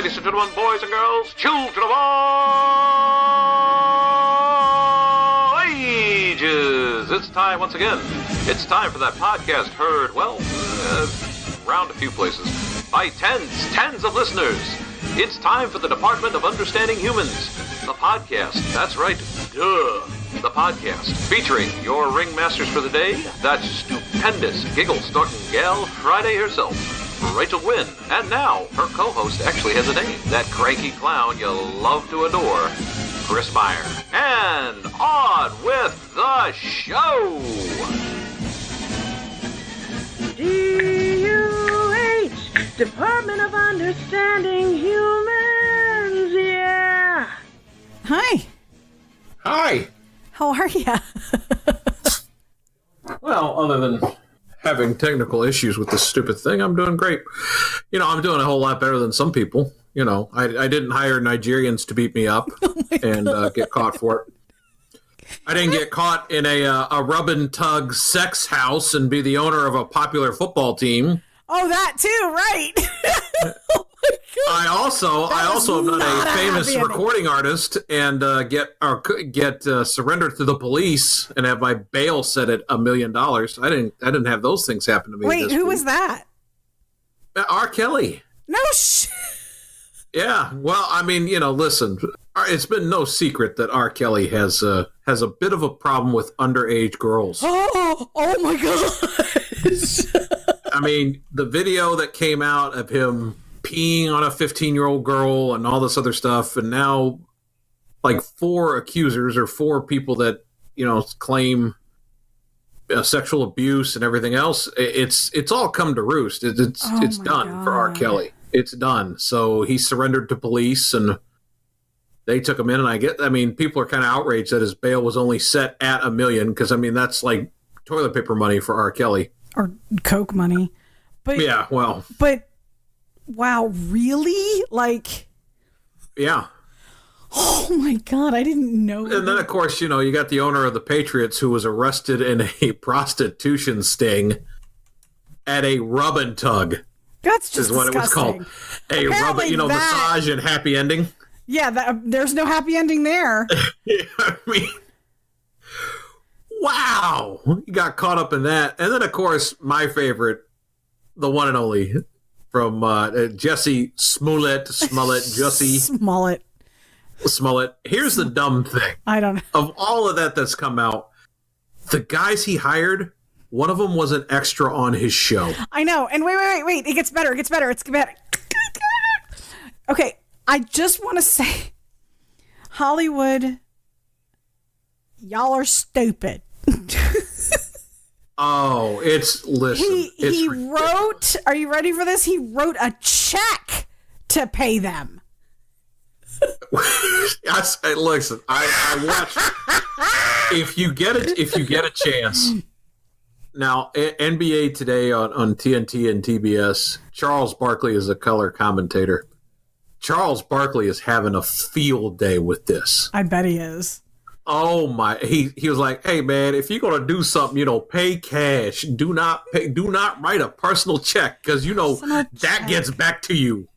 Ladies and gentlemen, boys and girls, children of all ages, it's time once again. It's time for that podcast heard, well, around a few places, by tens of listeners. It's time for the Department of Understanding Humans, the podcast. That's right, the podcast, featuring your ringmasters for the day, that stupendous giggle-snorting gal, Friday herself, Rachel Wynn, and now her co-host actually has a name, that cranky clown you love to adore, Chris Meyer. And on with the show! D.U.H, Department of Understanding Humans, yeah! Hi. Hi. How are ya? Well, other than having technical issues with this stupid thing, I'm doing great. You know, I'm doing a whole lot better than some people. You know, I didn't hire Nigerians to beat me up and get caught for it. I didn't get caught in a rub and tug sex house and be the owner of a popular football team. Oh, that too, right? Oh my God. I also am not a famous recording artist and get surrendered to the police and have my bail set at $1 million. I didn't have those things happen to me. Wait, who was that? R. Kelly. No shit. Yeah, well, I mean, you know, listen, it's been no secret that R. Kelly has a bit of a problem with underage girls. Oh my gosh. I mean, the video that came out of him peeing on a 15-year-old girl and all this other stuff, and now like 4 accusers or 4 people that, you know, claim sexual abuse and everything else. It's all come to roost. It's done for R. Kelly. It's done. So he surrendered to police and they took him in. And I mean, people are kind of outraged that his bail was only set at $1 million because, I mean, that's like toilet paper money for R. Kelly. Or Coke money. But yeah, well. But, wow, really? Like. Yeah. Oh, my God, I didn't know. And then, of course, you know, you got the owner of the Patriots who was arrested in a prostitution sting at a rub and tug. That's just is what disgusting. It was called. A rub, you know, massage and happy ending. Yeah, there's no happy ending there. Yeah, I mean, wow. You got caught up in that. And then, of course, my favorite, the one and only, from Jussie Jussie Smollett. Here's the dumb thing. I don't know. Of all of that's come out, the guys he hired, one of them was an extra on his show. I know. And wait. It gets better. It's better. Okay. I just want to say, Hollywood, y'all are stupid. Oh, listen. He wrote, are you ready for this? He wrote a check to pay them. Listen, I watch. If you get a chance. Now, NBA Today on TNT and TBS, Charles Barkley is a color commentator. Charles Barkley is having a field day with this. I bet he is. Oh my! He was like, "Hey man, if you're gonna do something, you know, pay cash. Do not write a personal check because you know that gets back to you."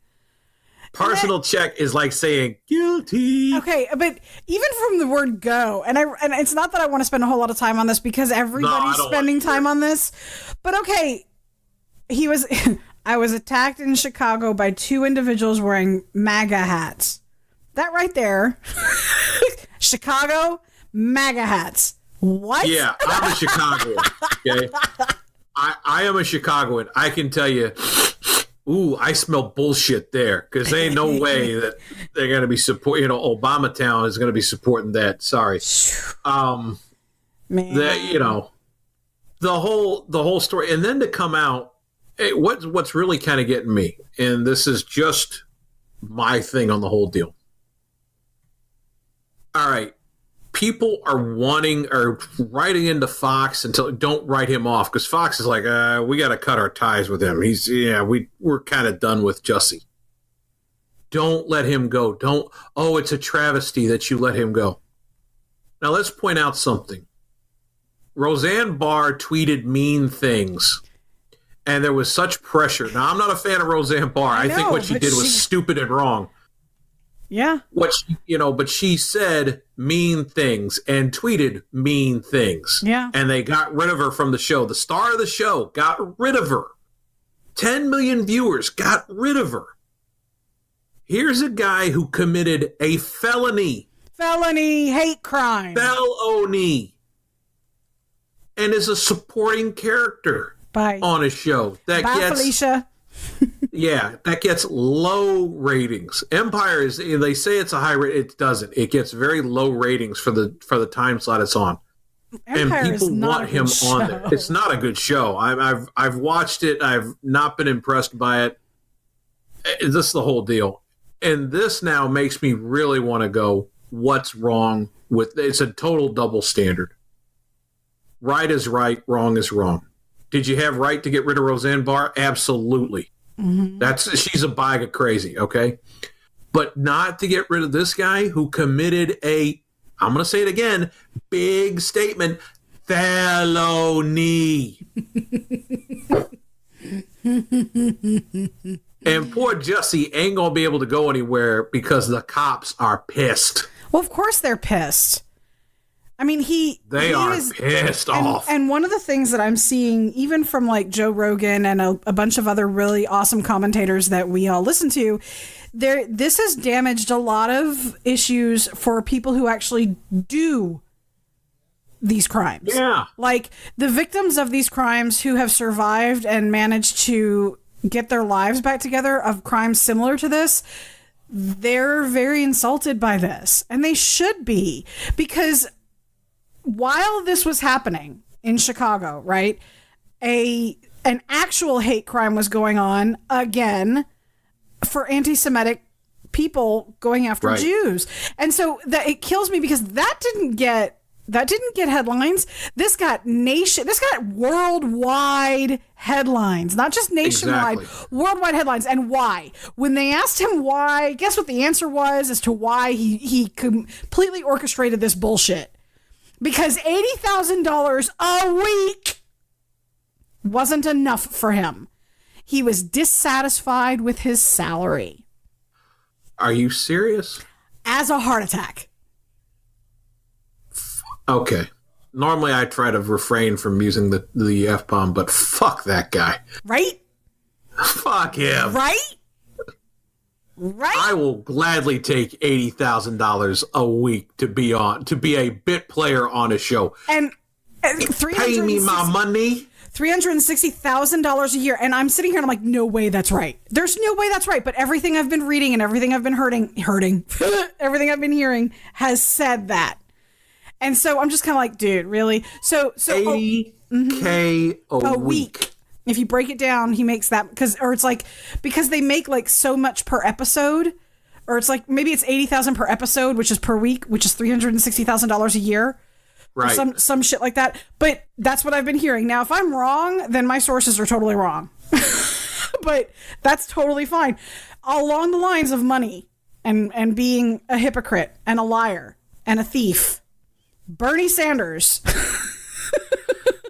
Personal check is like saying guilty. Okay, but even from the word go, and it's not that I want to spend a whole lot of time on this because everybody's spending time on this. But okay, I was attacked in Chicago by 2 individuals wearing MAGA hats. That right there. Chicago, MAGA hats. What? Yeah, I'm a Chicagoan. Okay, I am a Chicagoan. I can tell you. Ooh, I smell bullshit there because there ain't no way that they're going to be support. You know, Obama Town is going to be supporting that. Sorry, Man. you know, the whole story, and then to come out. Hey, what's really kind of getting me, and this is just my thing on the whole deal. All right, people are writing into Fox until don't write him off because Fox is like, we got to cut our ties with him. We're kind of done with Jussie. Don't let him go. It's a travesty that you let him go. Now let's point out something. Roseanne Barr tweeted mean things. And there was such pressure. Now, I'm not a fan of Roseanne Barr. I think what she did was stupid and wrong. Yeah. But she said mean things and tweeted mean things. Yeah. And they got rid of her from the show. The star of the show got rid of her. 10 million viewers got rid of her. Here's a guy who committed a felony. Felony hate crime. Felony. And is a supporting character on a show that gets Felicia. Yeah, that gets low ratings. Empire they say it's a high rate, it doesn't. It gets very low ratings for the time slot it's on. Empire and people want him on there. It's not a good show. I've watched it. I've not been impressed by it. This is the whole deal. And this now makes me really want to go, what's wrong with it's a total double standard. Right is right, wrong is wrong. Did you have right to get rid of Roseanne Barr? Absolutely. Mm-hmm. She's a bag of crazy, okay? But not to get rid of this guy who committed I'm going to say it again, big statement, felony. And poor Jussie ain't going to be able to go anywhere because the cops are pissed. Well, of course they're pissed. I mean, they are pissed off. And one of the things that I'm seeing, even from like Joe Rogan and a bunch of other really awesome commentators that we all listen to, this has damaged a lot of issues for people who actually do these crimes. Yeah. Like the victims of these crimes who have survived and managed to get their lives back together of crimes similar to this, they're very insulted by this. And they should be, because while this was happening in Chicago, right, an actual hate crime was going on again for anti-Semitic people going after Jews. And so it kills me because that didn't get headlines. This got worldwide headlines, not just nationwide, worldwide headlines. And why? When they asked him why, guess what the answer was as to why he completely orchestrated this bullshit. Because $80,000 a week wasn't enough for him. He was dissatisfied with his salary. Are you serious? As a heart attack. Okay. Normally I try to refrain from using the F-bomb, but fuck that guy. Right? Fuck him. Right? Right? I will gladly take $80,000 a week to be a bit player on a show. And pay me my money. $360,000 a year. And I'm sitting here and I'm like, no way that's right. There's no way that's right. But everything I've been reading and everything I've been hurting, everything I've been hearing has said that. And so I'm just kind of like, dude, really? So $80K a week. If you break it down, he makes that because they make like so much per episode, or it's like maybe it's $80,000 per episode, which is per week, which is $360,000 a year, right? Or some shit like that. But that's what I've been hearing. Now, if I'm wrong, then my sources are totally wrong. But that's totally fine. Along the lines of money and being a hypocrite and a liar and a thief, Bernie Sanders.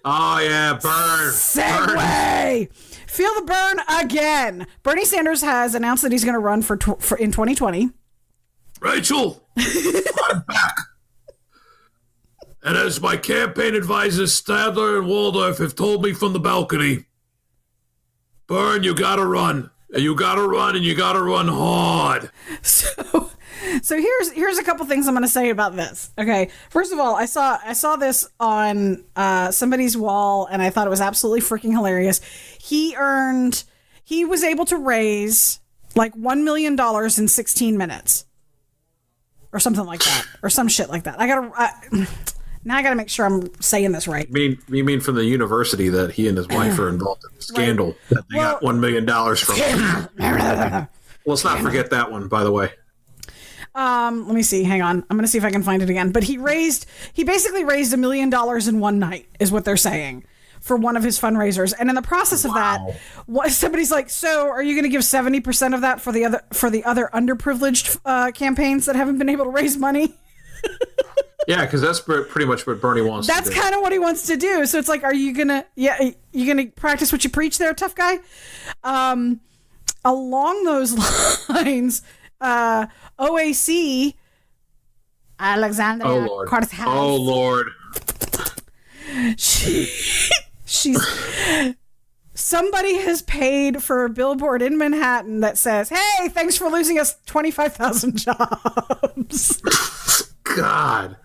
Oh, yeah, burn. Segue. Feel the burn again. Bernie Sanders has announced that he's going to run for in 2020. Rachel, I'm back. And as my campaign advisors Stadler and Waldorf have told me from the balcony, Bern, you got to run. You got to run, and you got to run hard. So here's a couple things I'm going to say about this. Okay, first of all, I saw this on somebody's wall, and I thought it was absolutely freaking hilarious. He was able to raise like $1 million in 16 minutes, or something like that, or some shit like that. Now I gotta make sure I'm saying this right. You mean from the university that he and his wife are involved in? Scandal right. That they got $1 million from. Let's not forget that one, by the way. Let me see. Hang on. I'm going to see if I can find it again. But he basically raised $1 million in one night, is what they're saying, for one of his fundraisers. And in the process of that, somebody's like, so are you going to give 70% of that for the other underprivileged campaigns that haven't been able to raise money? Yeah, because that's pretty much what Bernie wants to do. That's kind of what he wants to do. So it's like, are you gonna practice what you preach there, tough guy? Along those lines, OAC, Alexandria Cortez. Oh Lord. She's somebody has paid for a billboard in Manhattan that says, "Hey, thanks for losing us 25,000 jobs." God.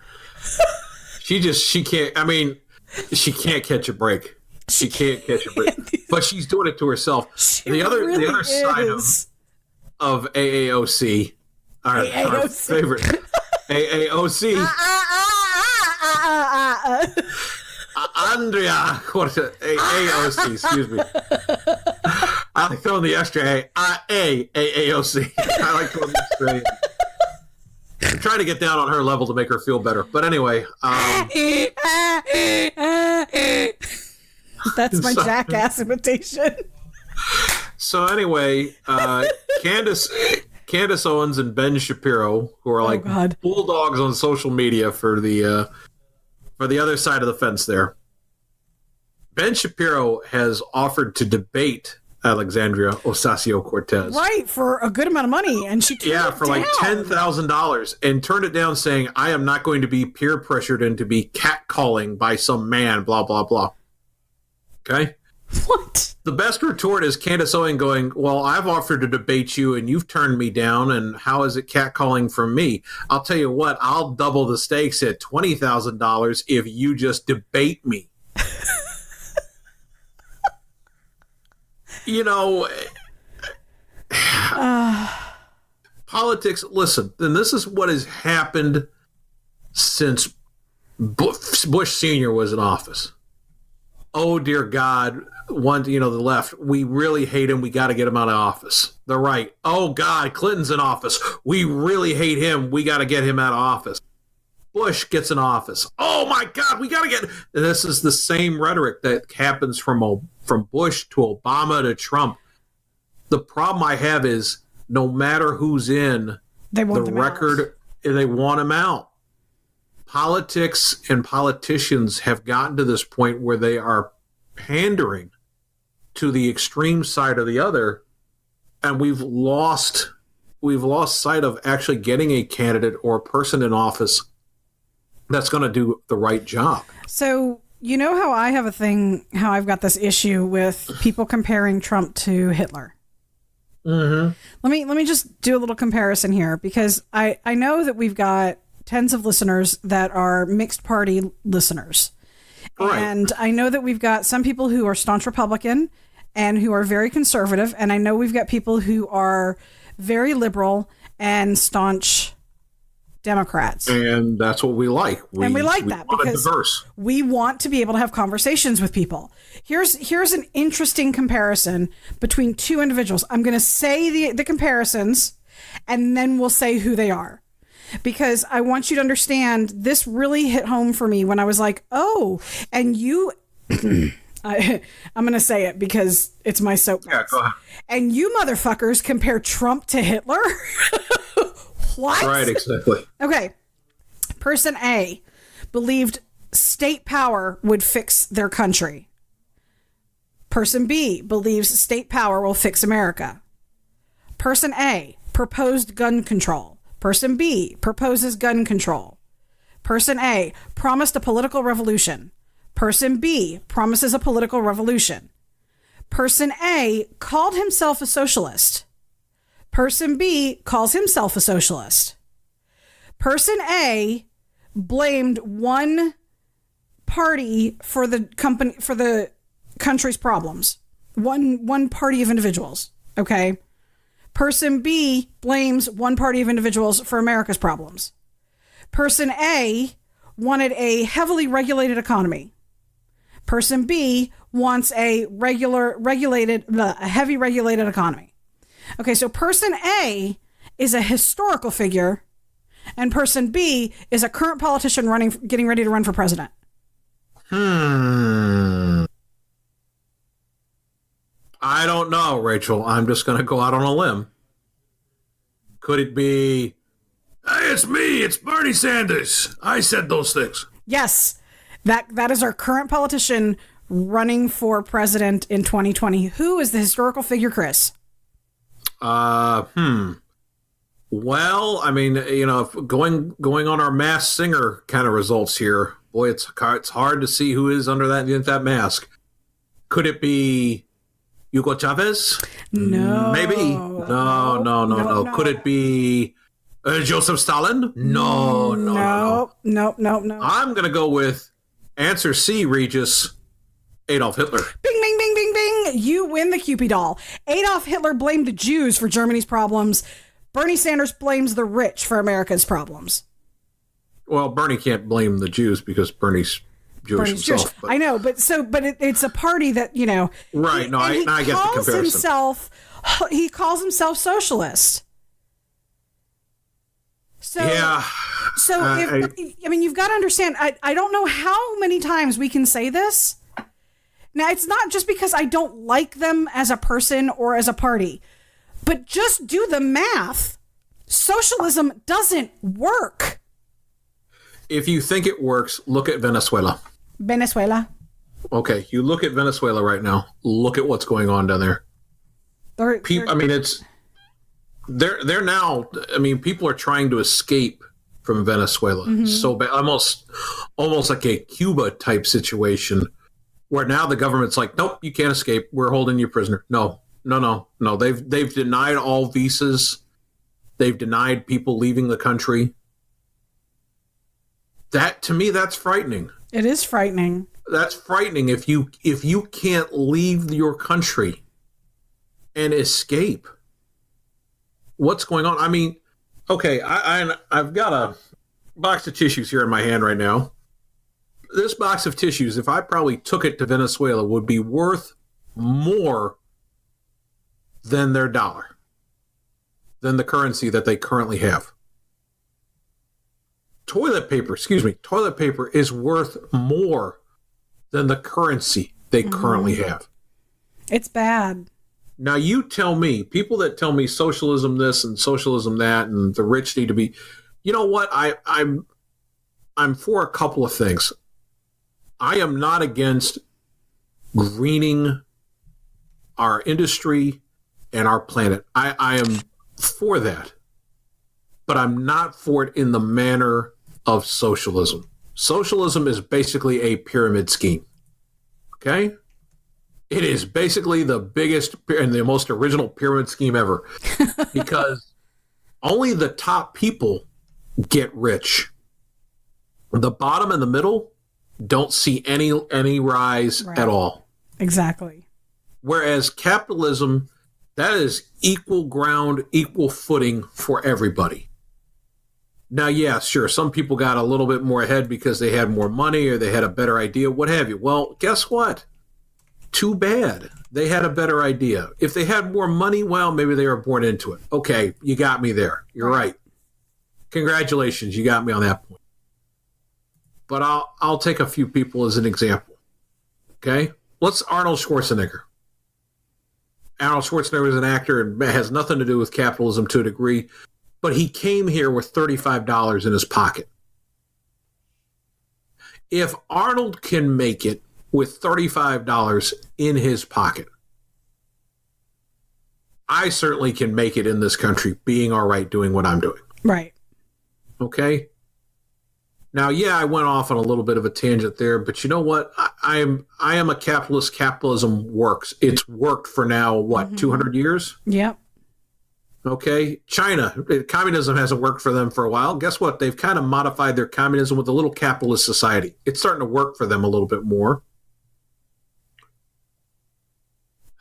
She can't catch a break. She can't catch a break. But she's doing it to herself. The other side of AAOC, our favorite AAOC. Andrea AOC, excuse me. I like throwing the extra AAOC. I like throwing the extra A. I'm trying to get down on her level to make her feel better. But anyway. That's my jackass imitation. So anyway, Candace Owens and Ben Shapiro, who are like bulldogs on social media for the other side of the fence there. Ben Shapiro has offered to debate Alexandria Ocasio-Cortez. Right, for a good amount of money. And she turned it for down. like $10,000 and turned it down saying, I am not going to be peer pressured into be catcalling by some man, blah, blah, blah. Okay? What? The best retort is Candace Owens going, well, I've offered to debate you and you've turned me down, and how is it catcalling from me? I'll tell you what, I'll double the stakes at $20,000 if you just debate me. You know, politics, listen, and this is what has happened since Bush Sr. was in office. Oh, dear God, the left, we really hate him. We got to get him out of office. The right, oh, God, Clinton's in office. We really hate him. We got to get him out of office. Bush gets in office. Oh, my God, we got to get... And this is the same rhetoric that happens from Bush to Obama to Trump. The problem I have is no matter who's in the record, they want him out. Politics and politicians have gotten to this point where they are pandering to the extreme side or the other, and we've lost sight of actually getting a candidate or a person in office that's going to do the right job. So, you know how I have how I've got this issue with people comparing Trump to Hitler? Mm-hmm. Let me just do a little comparison here, because I know that we've got tens of listeners that are mixed party listeners. Right. And I know that we've got some people who are staunch Republican and who are very conservative. And I know we've got people who are very liberal and staunch Democrats. And that's what we like. We like that because we want to be able to have conversations with people. Here's an interesting comparison between two individuals. I'm going to say the comparisons, and then we'll say who they are, because I want you to understand this really hit home for me when I was like, oh, and you... I'm going to say it because it's my soapbox. Yeah, go ahead. And you motherfuckers compare Trump to Hitler? What? Right, exactly. Okay. Person A believed state power would fix their country. Person B believes state power will fix America. Person A proposed gun control. Person B proposes gun control. Person A promised a political revolution. Person B promises a political revolution. Person A called himself a socialist. Person B calls himself a socialist. Person A blamed one party for the country's problems. One party of individuals. Okay. Person B blames one party of individuals for America's problems. Person A wanted a heavily regulated economy. Person B wants a heavy regulated economy. Okay, so person A is a historical figure, and person B is a current politician getting ready to run for president. I don't know, Rachel. I'm just going to go out on a limb. Could it be, hey, it's me. It's Bernie Sanders. I said those things. Yes, that is our current politician running for president in 2020. Who is the historical figure, Chris? Well, I mean, if going on our Masked Singer kind of results here, boy, it's hard to see who is under that mask. Could it be Hugo Chavez? No. Maybe. No. Could it be Joseph Stalin? No. I'm going to go with answer C, Regis, Adolf Hitler. Bing, bing, bing, bing, bing. You win the Cupid doll. Adolf Hitler blamed the Jews for Germany's problems. Bernie Sanders blames the rich for America's problems. Well, Bernie can't blame the Jews because Bernie's Jewish himself. But I know, but it's a party that, Right, I get the comparison. He calls himself socialist. So, yeah. So, you've got to understand, I don't know how many times we can say this. Now, it's not just because I don't like them as a person or as a party, but just do the math. Socialism doesn't work. If you think it works, look at Venezuela. Venezuela. Okay, you look at Venezuela right now. Look at what's going on down there. They're now. I mean, people are trying to escape from Venezuela. Mm-hmm. So bad, almost like a Cuba type situation, where now the government's like, nope, you can't escape. We're holding you prisoner. No. They've denied all visas. They've denied people leaving the country. That, to me, that's frightening. It is frightening. That's frightening if you can't leave your country and escape. What's going on? I mean, okay, I've got a box of tissues here in my hand right now. This box of tissues, if I probably took it to Venezuela, would be worth more than their dollar, than the currency that they currently have. Toilet paper is worth more than the currency they currently have. It's bad. Now you tell me, people that tell me socialism this and socialism that and the rich need to be, you know what? I'm for a couple of things. I am not against greening our industry and our planet. I am for that. But I'm not for it in the manner of socialism. Socialism is basically a pyramid scheme. Okay? It is basically the biggest and the most original pyramid scheme ever. Because only the top people get rich. The bottom and the middle don't see any rise at all. Exactly. Whereas capitalism, that is equal ground, equal footing for everybody. Now, yeah, sure, some people got a little bit more ahead because they had more money or they had a better idea, what have you. Well, guess what? Too bad. They had a better idea. If they had more money, well, maybe they were born into it. Okay, you got me there. You're right. Congratulations, you got me on that point. But I'll take a few people as an example. Okay? Let's Arnold Schwarzenegger. Arnold Schwarzenegger is an actor and has nothing to do with capitalism to a degree, but he came here with $35 in his pocket. If Arnold can make it with $35 in his pocket, I certainly can make it in this country, being all right, doing what I'm doing. Right. Okay? Now, yeah, I went off on a little bit of a tangent there, but you know what? I am a capitalist. Capitalism works. It's worked for now, 200 years? Yep. Okay. China, communism hasn't worked for them for a while. Guess what? They've kind of modified their communism with a little capitalist society. It's starting to work for them a little bit more.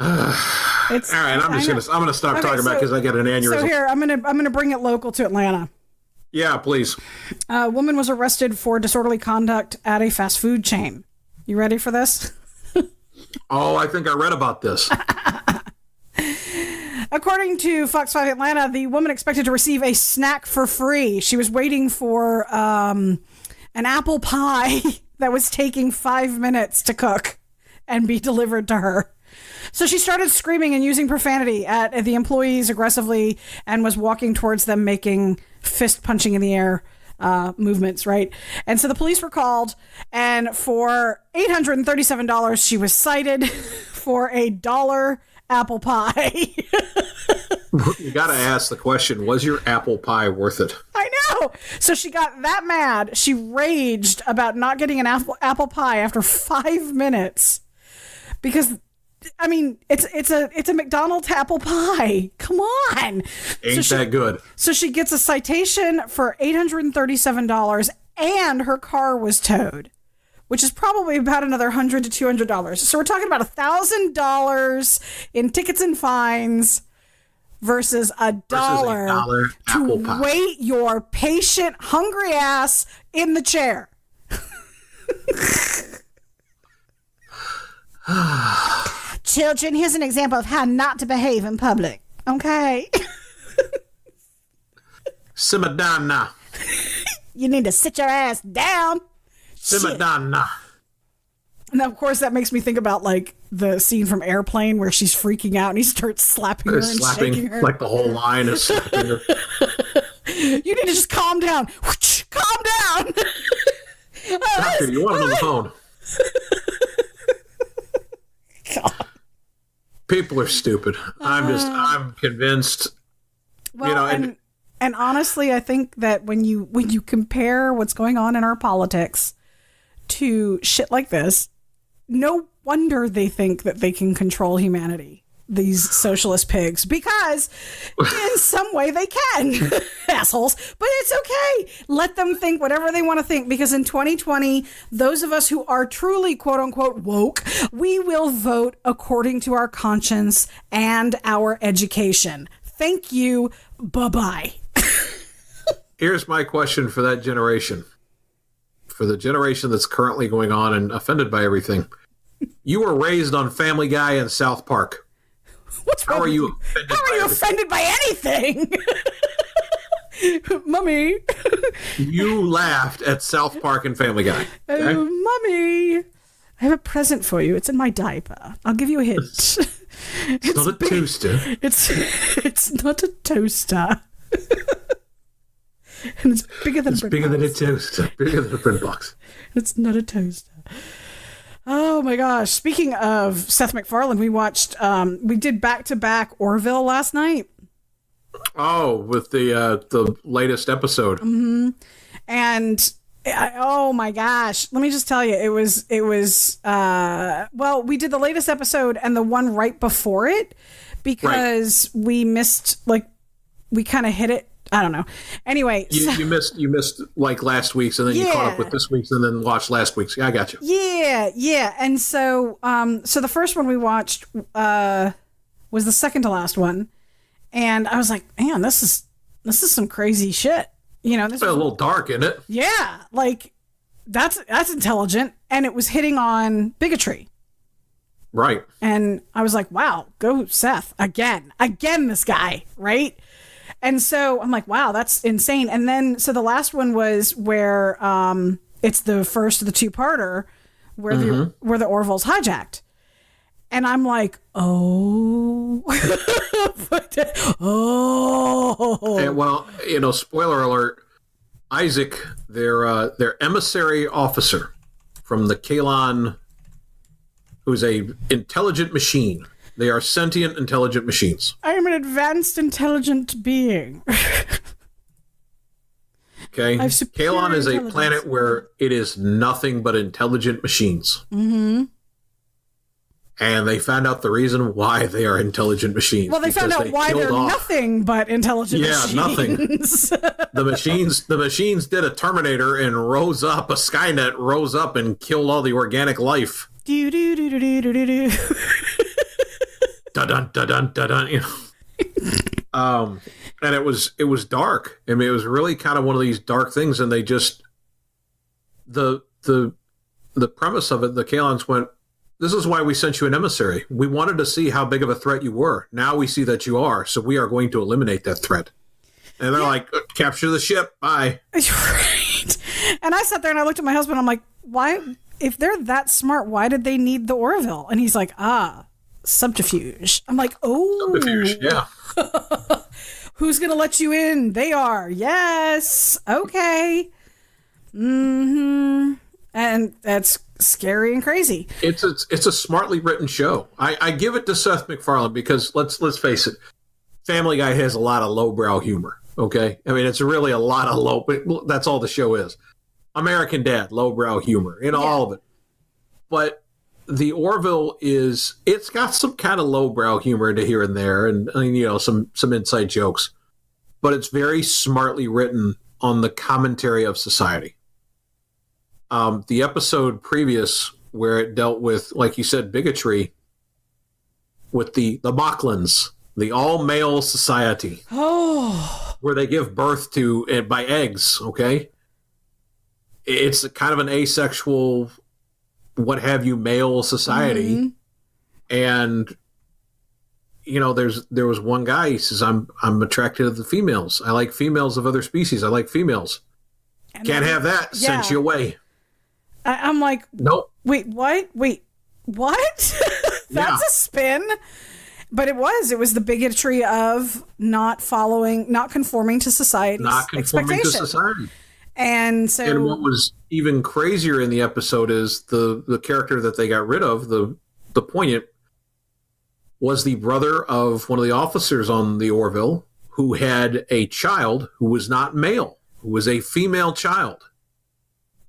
All right, I'm gonna stop talking about it because I got an aneurysm. So here, I'm gonna bring it local to Atlanta. Yeah, please. A woman was arrested for disorderly conduct at a fast food chain. You ready for this? Oh, I think I read about this. According to Fox 5 Atlanta, the woman expected to receive a snack for free. She was waiting for an apple pie that was taking 5 minutes to cook and be delivered to her. So she started screaming and using profanity at the employees aggressively and was walking towards them, making fist punching in the air movements, right? And so the police were called, and for $837, she was cited for a $1 apple pie. You got to ask the question, was your apple pie worth it? I know. So she got that mad. She raged about not getting an apple pie after 5 minutes because, I mean, it's a McDonald's apple pie. Come on. Ain't that good. So she gets a citation for $837 and her car was towed, which is probably about another $100 to $200. So we're talking about $1,000 in tickets and fines versus a dollar to wait your patient, hungry ass in the chair. Children, here's an example of how not to behave in public. Okay? Simmer down now. You need to sit your ass down. Simmer down now. And of course, that makes me think about like the scene from Airplane where she's freaking out and he starts slapping her and shaking her. Like the whole line is slapping her. You need to just calm down. Calm down. Doctor, you want him on the phone. God. People are stupid. I'm convinced. Well, and honestly, I think that when you compare what's going on in our politics to shit like this, no wonder they think that they can control humanity, these socialist pigs, because in some way they can, assholes. But it's okay. Let them think whatever they want to think, because in 2020, those of us who are truly quote unquote woke, we will vote according to our conscience and our education. Thank you. Bye-bye. Here's my question for that generation. For the generation that's currently going on and offended by everything. You were raised on Family Guy and South Park. What's wrong? How are you offended by anything? Mummy. You laughed at South Park and Family Guy. Okay? Mummy, I have a present for you. It's in my diaper. I'll give you a hint. It's not a toaster. It's not a toaster. And it's bigger than a toaster. Bigger than a print box. It's not a toaster. Oh my gosh. Speaking of Seth MacFarlane, we watched, we did back-to-back Orville last night. Oh, with the latest episode. Mm-hmm. And oh my gosh. Let me just tell you, it was, well, we did the latest episode and the one right before it because we missed, like, we kind of hit it. I don't know. Anyway, you missed like last week's, and then you caught up with this week's, and then watched last week's. Yeah, I got you. Yeah. And so, so the first one we watched was the second to last one, and I was like, man, this is some crazy shit. You know, this is a little dark, isn't it? Yeah, like that's intelligent, and it was hitting on bigotry. Right. And I was like, wow, go Seth again, this guy, right? And so I'm like, wow, that's insane. And then, so the last one was where it's the first of the two-parter where the Orville's hijacked. And I'm like, oh. And, well, you know, spoiler alert, Isaac, their emissary officer from the Kalon, who's a intelligent machine. They are sentient, intelligent machines. I am an advanced, intelligent being. Okay. Kalon is a planet where it is nothing but intelligent machines. Mm-hmm. And they found out the reason why they are intelligent machines. Well, they found out why they're nothing but intelligent machines. Yeah, nothing. The machines did a Terminator and rose up, a Skynet rose up and killed all the organic life. Do-do-do-do-do-do-do. Dun dun dun dun, you know. And it was dark. I mean, it was really kind of one of these dark things, and they just the premise of it, the Kalons went, this is why we sent you an emissary. We wanted to see how big of a threat you were. Now we see that you are, so we are going to eliminate that threat. And they're like, capture the ship, bye. Right. And I sat there and I looked at my husband, I'm like, why, if they're that smart, why did they need the Orville? And he's like, subterfuge. I'm like, oh. Subterfuge, yeah. Who's going to let you in? They are. Yes. Okay. Mm-hmm. And that's scary and crazy. It's a smartly written show. I give it to Seth MacFarlane because let's face it, Family Guy has a lot of lowbrow humor. Okay, I mean it's really a lot of low. But that's all the show is. American Dad, lowbrow humor, all of it. But the Orville it's got some kind of lowbrow humor to here and there, and some inside jokes, but it's very smartly written on the commentary of society. The episode previous where it dealt with, like you said, bigotry with the Mocklins, the all-male society. Oh. Where they give birth to by eggs, okay? It's kind of an asexual, what have you, male society. Mm-hmm. And, there was one guy, he says, I'm attracted to the females. I like females of other species. I like females. And can't have that. Yeah. Sent you away. I'm like, nope. Wait, what? That's a spin. But it was the bigotry of not conforming to society's expectation. And what was even crazier in the episode is the character that they got rid of, the poignant, was the brother of one of the officers on the Orville who had a child who was not male, who was a female child.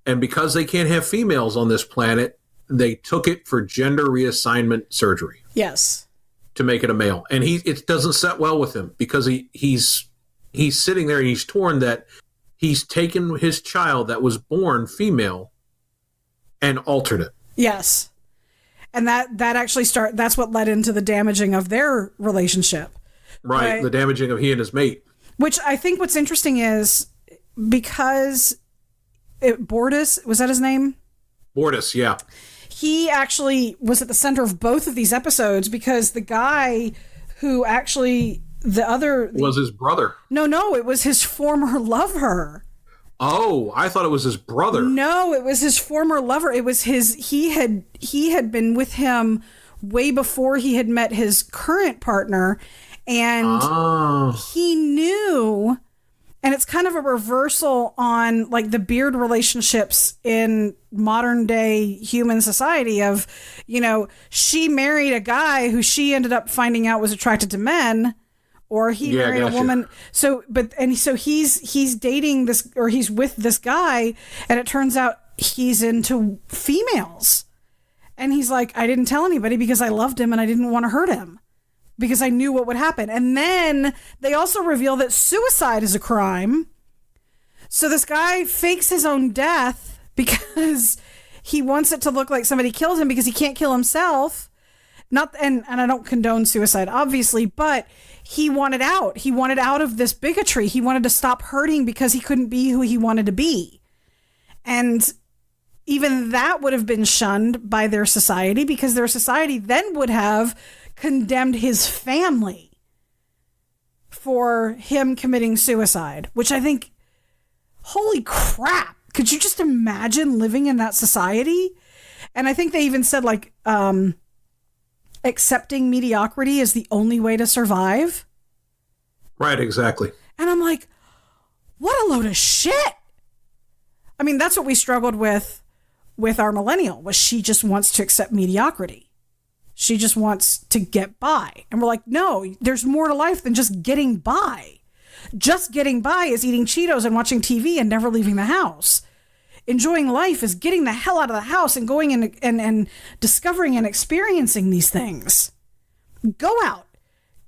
And because they can't have females on this planet, they took it for gender reassignment surgery. Yes. To make it a male. And it doesn't set well with him because he's sitting there and he's torn that he's taken his child that was born female and altered it. Yes. And that actually that's what led into the damaging of their relationship. Right. The damaging of he and his mate. Which I think what's interesting is because Bortus, was that his name? Bortus, yeah. He actually was at the center of both of these episodes because the guy who actually was his brother. No, it was his former lover. Oh, I thought it was his brother. No, it was his former lover. It was he had been with him way before he had met his current partner, and he knew. And it's kind of a reversal on like the beard relationships in modern day human society of, she married a guy who she ended up finding out was attracted to men, or he married a woman. So he's dating this, or he's with this guy, and it turns out he's into females. And he's like, I didn't tell anybody because I loved him and I didn't want to hurt him, because I knew what would happen. And then they also reveal that suicide is a crime. So this guy fakes his own death because he wants it to look like somebody killed him because he can't kill himself. And I don't condone suicide, obviously, but he wanted out. He wanted out of this bigotry. He wanted to stop hurting because he couldn't be who he wanted to be. And even that would have been shunned by their society because their society then would have condemned his family for him committing suicide, which I think, holy crap, could you just imagine living in that society? And I think they even said like accepting mediocrity is the only way to survive. Right, exactly. And I'm like, what a load of shit. I mean, that's what we struggled with our millennial, was she just wants to accept mediocrity. She just wants to get by. And we're like, no, there's more to life than just getting by. Just getting by is eating Cheetos and watching TV and never leaving the house. Enjoying life is getting the hell out of the house and going and discovering and experiencing these things. Go out.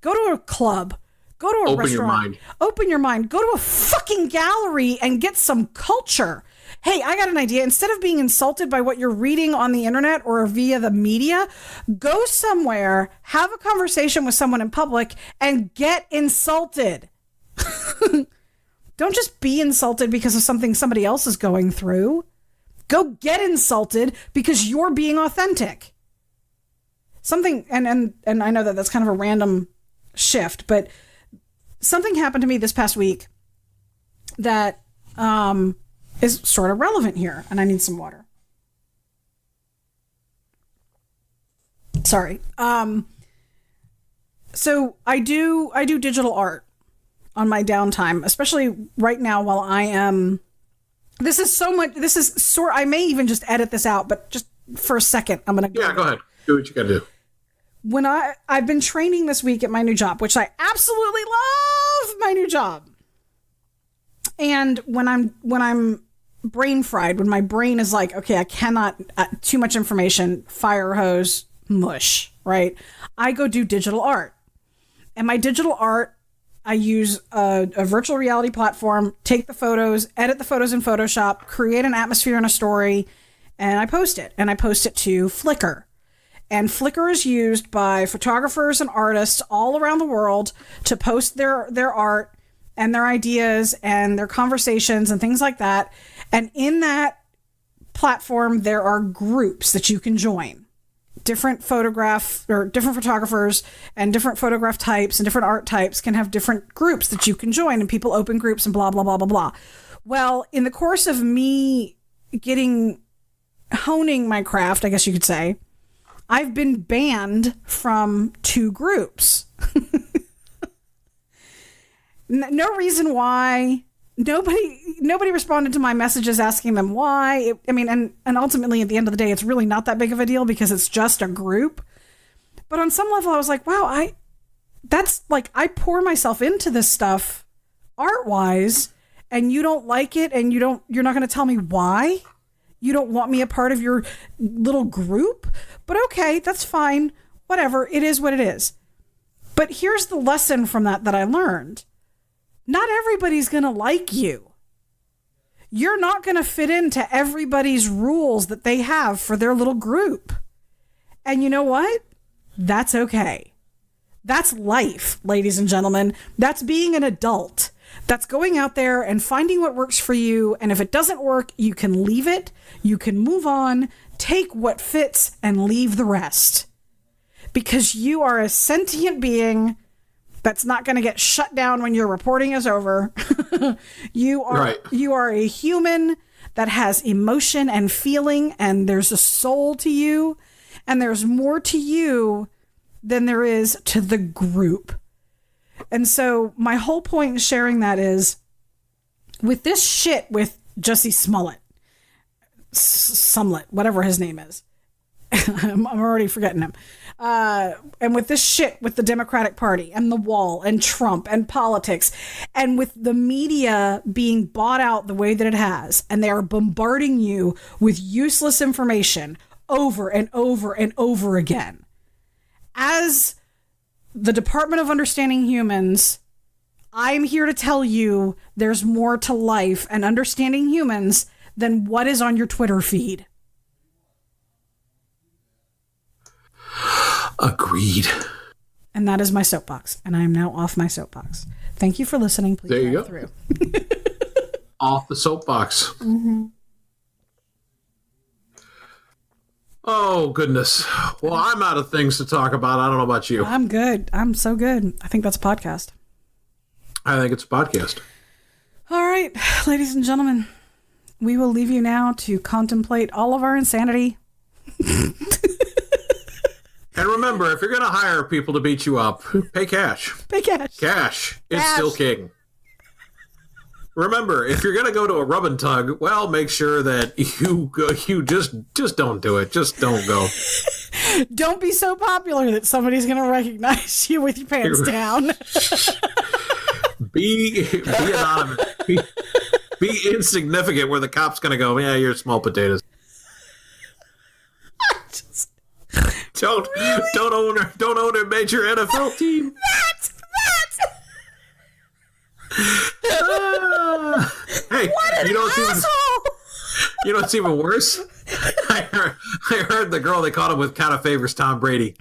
Go to a club. Go to a restaurant. Open your mind. Go to a fucking gallery and get some culture. Hey, I got an idea. Instead of being insulted by what you're reading on the internet or via the media, go somewhere, have a conversation with someone in public, and get insulted. Don't just be insulted because of something somebody else is going through. Go get insulted because you're being authentic. Something, and I know that that's kind of a random shift, but something happened to me this past week that is sort of relevant here, and I need some water. Sorry. So I do digital art on my downtime, especially right now while I am. I may even just edit this out, but just for a second, I'm gonna go. Yeah, go ahead. Do what you gotta do. When I've been training this week at my new job, which I absolutely love my new job. And when I'm brain fried, when my brain is like, okay, I cannot, too much information, fire hose, mush, right? I go do digital art. And my digital art, I use a virtual reality platform, take the photos, edit the photos in Photoshop, create an atmosphere and a story, and I post it. And I post it to Flickr. And Flickr is used by photographers and artists all around the world to post their art and their ideas and their conversations and things like that. And in that platform, there are groups that you can join. Different photographers and different photograph types and different art types can have different groups that you can join, and people open groups and blah, blah, blah, blah, blah. Well, in the course of me honing my craft, I guess you could say, I've been banned from 2 groups. No reason why. Nobody responded to my messages asking them why. And ultimately at the end of the day, it's really not that big of a deal because it's just a group. But on some level, I was like, wow, I pour myself into this stuff art-wise, and you don't like it, and you're not going to tell me why. You don't want me a part of your little group, but okay, that's fine. Whatever, it is what it is. But here's the lesson from that I learned. Not everybody's going to like you. You're not going to fit into everybody's rules that they have for their little group. And you know what? That's okay. That's life, ladies and gentlemen. That's being an adult. That's going out there and finding what works for you. And if it doesn't work, you can leave it. You can move on, take what fits, and leave the rest. Because you are a sentient being that's not going to get shut down when your reporting is over. You are a human that has emotion and feeling, and there's a soul to you, and there's more to you than there is to the group. And so my whole point in sharing that is, with this shit with Jussie Smollett, whatever his name is. I'm already forgetting him. And with this shit with the Democratic Party and the wall and Trump and politics, and with the media being bought out the way that it has, and they are bombarding you with useless information over and over and over again. As the Department of Understanding Humans, I'm here to tell you there's more to life and understanding humans than what is on your Twitter feed. Agreed. And that is my soapbox. And I am now off my soapbox. Thank you for listening. Please there you go. Through. Off the soapbox. Mm-hmm. Oh, goodness. Well, I'm out of things to talk about. I don't know about you. I'm good. I'm so good. I think that's a podcast. I think it's a podcast. All right, ladies and gentlemen, we will leave you now to contemplate all of our insanity. And remember, if you're going to hire people to beat you up, pay cash. Pay cash. Cash is still king. Remember, if you're going to go to a rub and tug, well, make sure that you just don't do it. Just don't go. Don't be so popular that somebody's going to recognize you with your pants down. Be anonymous. Be insignificant where the cop's going to go, yeah, you're small potatoes. Don't own a major NFL team. Hey, you know what's even worse? I heard the girl they caught him with kind of favors Tom Brady.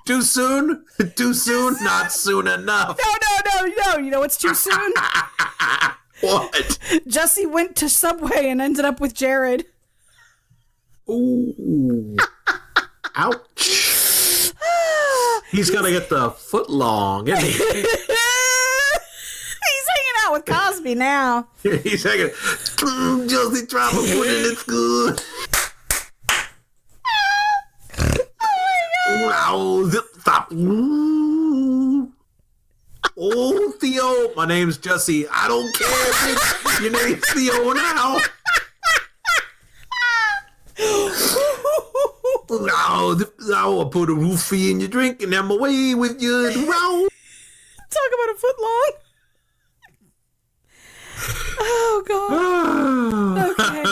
Too soon? Too soon? Not soon enough. No. You know what's too soon? What? Jussie went to Subway and ended up with Jared. Ooh. Ouch. He's going to get the foot long, isn't he? He's hanging out with Cosby now. He's hanging. Jussie, drop a foot in, it's good. Now, stop. Ooh. Oh, Theo. My name's Jussie. I don't care, bitch. Your name's Theo now. Now, I'll put a roofie in your drink and I'm away with you. Wow. Talk about a foot long. Oh, God. Okay.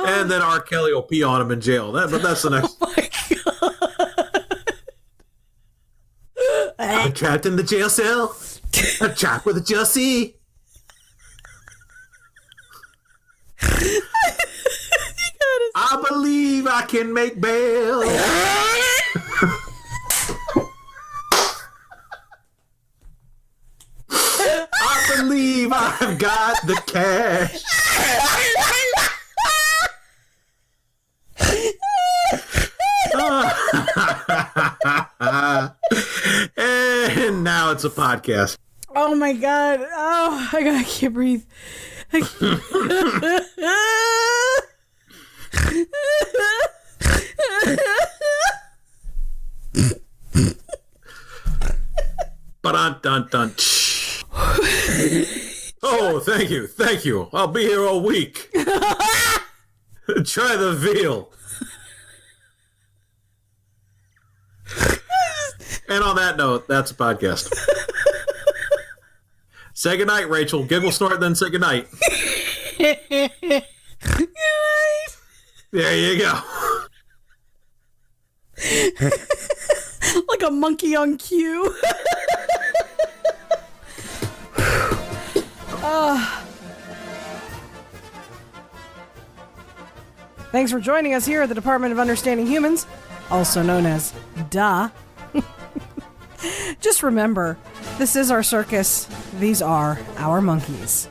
And then R. Kelly will pee on him in jail. But that's the next. Oh, my God. I'm trapped in the jail cell. I'm trapped with a Jussie. I believe I can make bail. I believe I've got the cash. And now it's a podcast. Oh my God. Oh, I can't breathe. Dun. Oh, thank you. I'll be here all week. Try the veal. And on that note, that's a podcast. Say goodnight, Rachel. Giggle, snort, then say goodnight. Good night. There you go. Like a monkey on cue. Thanks for joining us here at the Department of Understanding Humans, also known as DUH. Just remember, this is our circus. These are our monkeys.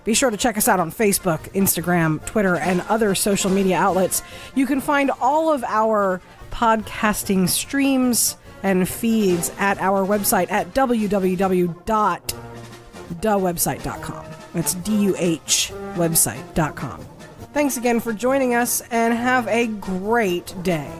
Be sure to check us out on Facebook, Instagram, Twitter, and other social media outlets. You can find all of our podcasting streams and feeds at our website at www.dawebsite.com. That's D.U.H website.com. Thanks again for joining us, and have a great day.